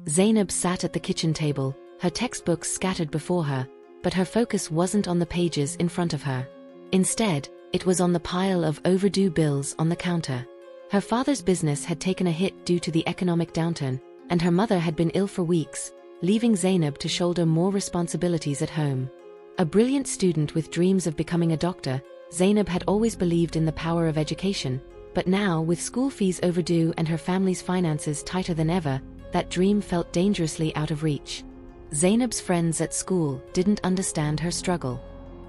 Zaineb sat at the kitchen table, her textbooks scattered before her, but her focus wasn't on the pages in front of her. Instead, it was on the pile of overdue bills on the counter. Her father's business had taken a hit due to the economic downturn, and her mother had been ill for weeks, leaving Zaineb to shoulder more responsibilities at home. A brilliant student with dreams of becoming a doctor, Zaineb had always believed in the power of education, but now, with school fees overdue and her family's finances tighter than ever, that dream felt dangerously out of reach. Zaineb's friends at school didn't understand her struggle.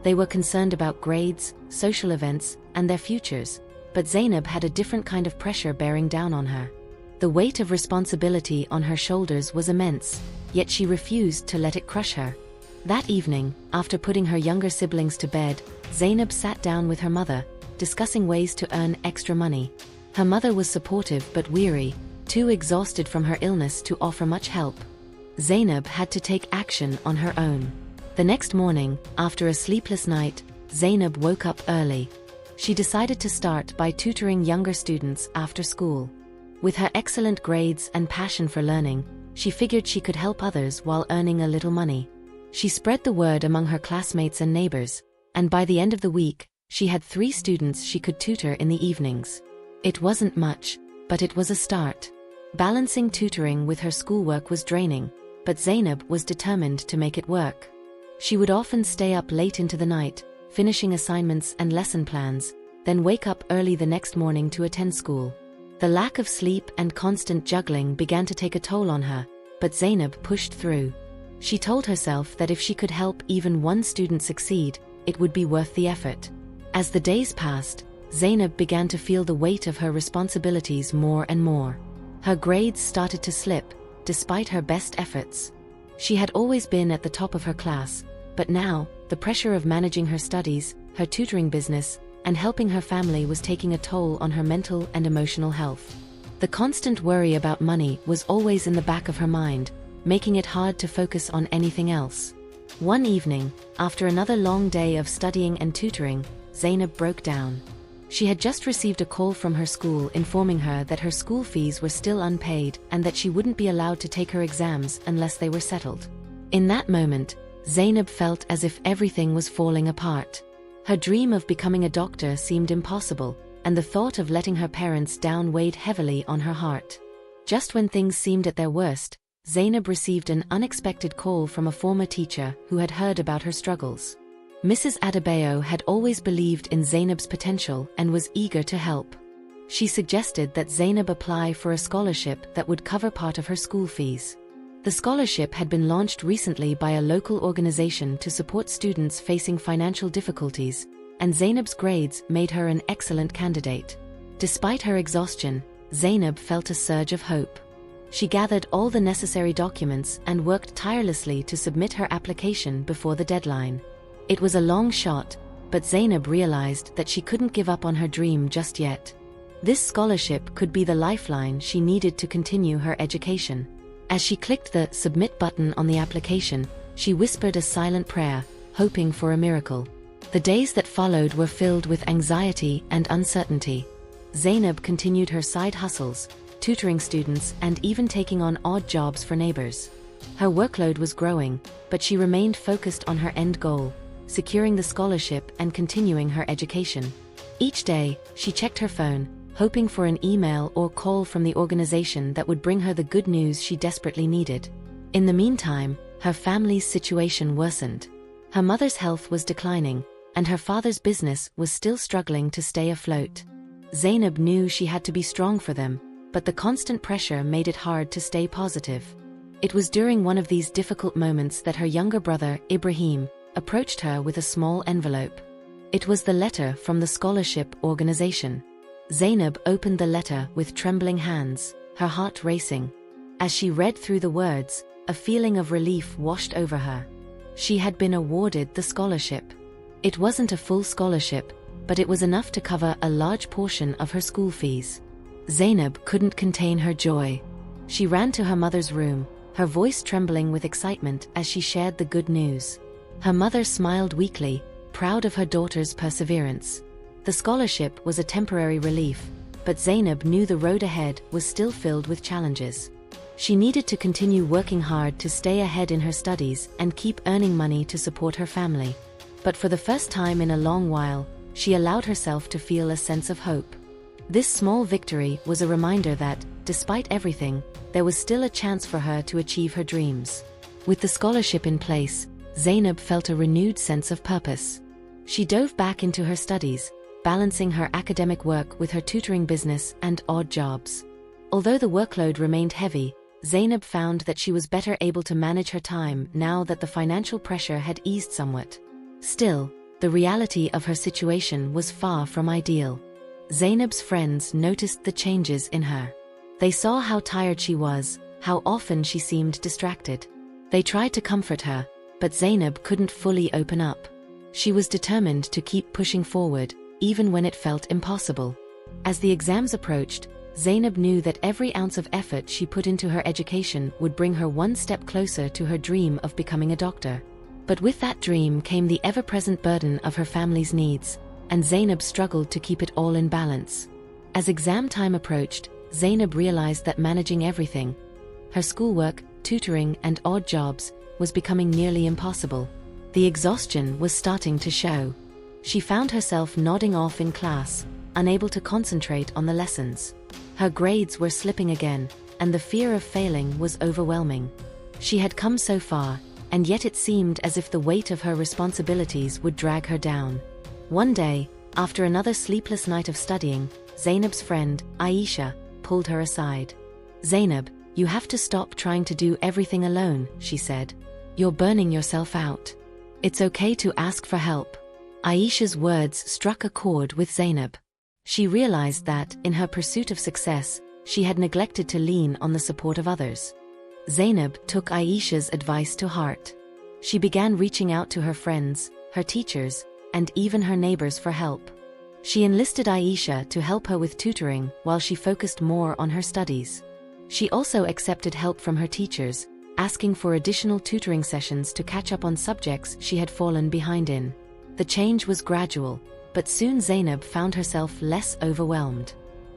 They were concerned about grades, social events, and their futures, but Zaineb had a different kind of pressure bearing down on her. The weight of responsibility on her shoulders was immense, yet she refused to let it crush her. That evening, after putting her younger siblings to bed, Zaineb sat down with her mother, discussing ways to earn extra money. Her mother was supportive but weary, too exhausted from her illness to offer much help. Zaineb had to take action on her own. The next morning, after a sleepless night, Zaineb woke up early. She decided to start by tutoring younger students after school. With her excellent grades and passion for learning, she figured she could help others while earning a little money. She spread the word among her classmates and neighbors, and by the end of the week, she had 3 students she could tutor in the evenings. It wasn't much, but it was a start. Balancing tutoring with her schoolwork was draining, but Zaineb was determined to make it work. She would often stay up late into the night, finishing assignments and lesson plans, then wake up early the next morning to attend school. The lack of sleep and constant juggling began to take a toll on her, but Zaineb pushed through. She told herself that if she could help even one student succeed, it would be worth the effort. As the days passed, Zaineb began to feel the weight of her responsibilities more and more. Her grades started to slip, despite her best efforts. She had always been at the top of her class, but now, the pressure of managing her studies, her tutoring business, and helping her family was taking a toll on her mental and emotional health. The constant worry about money was always in the back of her mind, making it hard to focus on anything else. One evening, after another long day of studying and tutoring, Zaineb broke down. She had just received a call from her school informing her that her school fees were still unpaid and that she wouldn't be allowed to take her exams unless they were settled. In that moment, Zaineb felt as if everything was falling apart. Her dream of becoming a doctor seemed impossible, and the thought of letting her parents down weighed heavily on her heart. Just when things seemed at their worst, Zaineb received an unexpected call from a former teacher who had heard about her struggles. Mrs. Adebayo had always believed in Zaineb's potential and was eager to help. She suggested that Zaineb apply for a scholarship that would cover part of her school fees. The scholarship had been launched recently by a local organization to support students facing financial difficulties, and Zaineb's grades made her an excellent candidate. Despite her exhaustion, Zaineb felt a surge of hope. She gathered all the necessary documents and worked tirelessly to submit her application before the deadline. It was a long shot, but Zaineb realized that she couldn't give up on her dream just yet. This scholarship could be the lifeline she needed to continue her education. As she clicked the Submit button on the application, she whispered a silent prayer, hoping for a miracle. The days that followed were filled with anxiety and uncertainty. Zaineb continued her side hustles, tutoring students and even taking on odd jobs for neighbors. Her workload was growing, but she remained focused on her end goal, securing the scholarship and continuing her education. Each day, she checked her phone, hoping for an email or call from the organization that would bring her the good news she desperately needed. In the meantime, her family's situation worsened. Her mother's health was declining, and her father's business was still struggling to stay afloat. Zaineb knew she had to be strong for them, but the constant pressure made it hard to stay positive. It was during one of these difficult moments that her younger brother, Ibrahim, approached her with a small envelope. It was the letter from the scholarship organization. Zaineb opened the letter with trembling hands, her heart racing. As she read through the words, a feeling of relief washed over her. She had been awarded the scholarship. It wasn't a full scholarship, but it was enough to cover a large portion of her school fees. Zaineb couldn't contain her joy. She ran to her mother's room, her voice trembling with excitement as she shared the good news. Her mother smiled weakly, proud of her daughter's perseverance. The scholarship was a temporary relief, but Zaineb knew the road ahead was still filled with challenges. She needed to continue working hard to stay ahead in her studies and keep earning money to support her family. But for the first time in a long while, she allowed herself to feel a sense of hope. This small victory was a reminder that, despite everything, there was still a chance for her to achieve her dreams. With the scholarship in place, Zaineb felt a renewed sense of purpose. She dove back into her studies, balancing her academic work with her tutoring business and odd jobs. Although the workload remained heavy, Zaineb found that she was better able to manage her time now that the financial pressure had eased somewhat. Still, the reality of her situation was far from ideal. Zaineb's friends noticed the changes in her. They saw how tired she was, how often she seemed distracted. They tried to comfort her, but Zaineb couldn't fully open up. She was determined to keep pushing forward, even when it felt impossible. As the exams approached, Zaineb knew that every ounce of effort she put into her education would bring her one step closer to her dream of becoming a doctor. But with that dream came the ever-present burden of her family's needs, and Zaineb struggled to keep it all in balance. As exam time approached, Zaineb realized that managing everything, her schoolwork, tutoring, and odd jobs, was becoming nearly impossible. The exhaustion was starting to show. She found herself nodding off in class, unable to concentrate on the lessons. Her grades were slipping again, and the fear of failing was overwhelming. She had come so far, and yet it seemed as if the weight of her responsibilities would drag her down. One day, after another sleepless night of studying, Zaineb's friend, Aisha, pulled her aside. "Zaineb, you have to stop trying to do everything alone," she said. "You're burning yourself out. It's okay to ask for help." Aisha's words struck a chord with Zaineb. She realized that, in her pursuit of success, she had neglected to lean on the support of others. Zaineb took Aisha's advice to heart. She began reaching out to her friends, her teachers, and even her neighbors for help. She enlisted Aisha to help her with tutoring while she focused more on her studies. She also accepted help from her teachers, asking for additional tutoring sessions to catch up on subjects she had fallen behind in. The change was gradual, but soon Zaineb found herself less overwhelmed.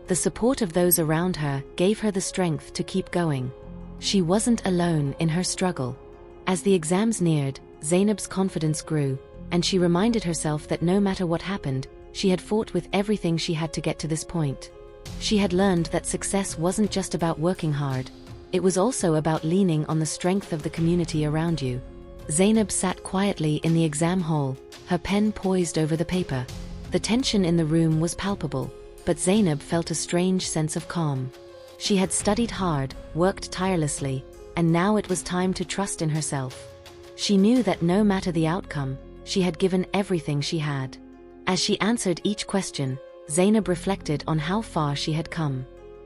The support of those around her gave her the strength to keep going. She wasn't alone in her struggle. As the exams neared, Zaineb's confidence grew, and she reminded herself that no matter what happened, she had fought with everything she had to get to this point. She had learned that success wasn't just about working hard, it was also about leaning on the strength of the community around you. Zaineb sat quietly in the exam hall, her pen poised over the paper. The tension in the room was palpable, but Zaineb felt a strange sense of calm. She had studied hard, worked tirelessly, and now it was time to trust in herself. She knew that no matter the outcome, she had given everything she had. As she answered each question, Zaineb reflected on how far she had come.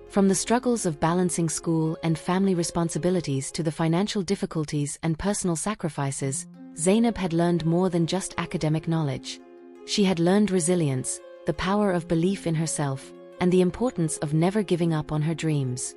From the struggles of balancing school and family responsibilities to the financial difficulties and personal sacrifices, Zaineb had learned more than just academic knowledge. She had learned resilience, the power of belief in herself, and the importance of never giving up on her dreams.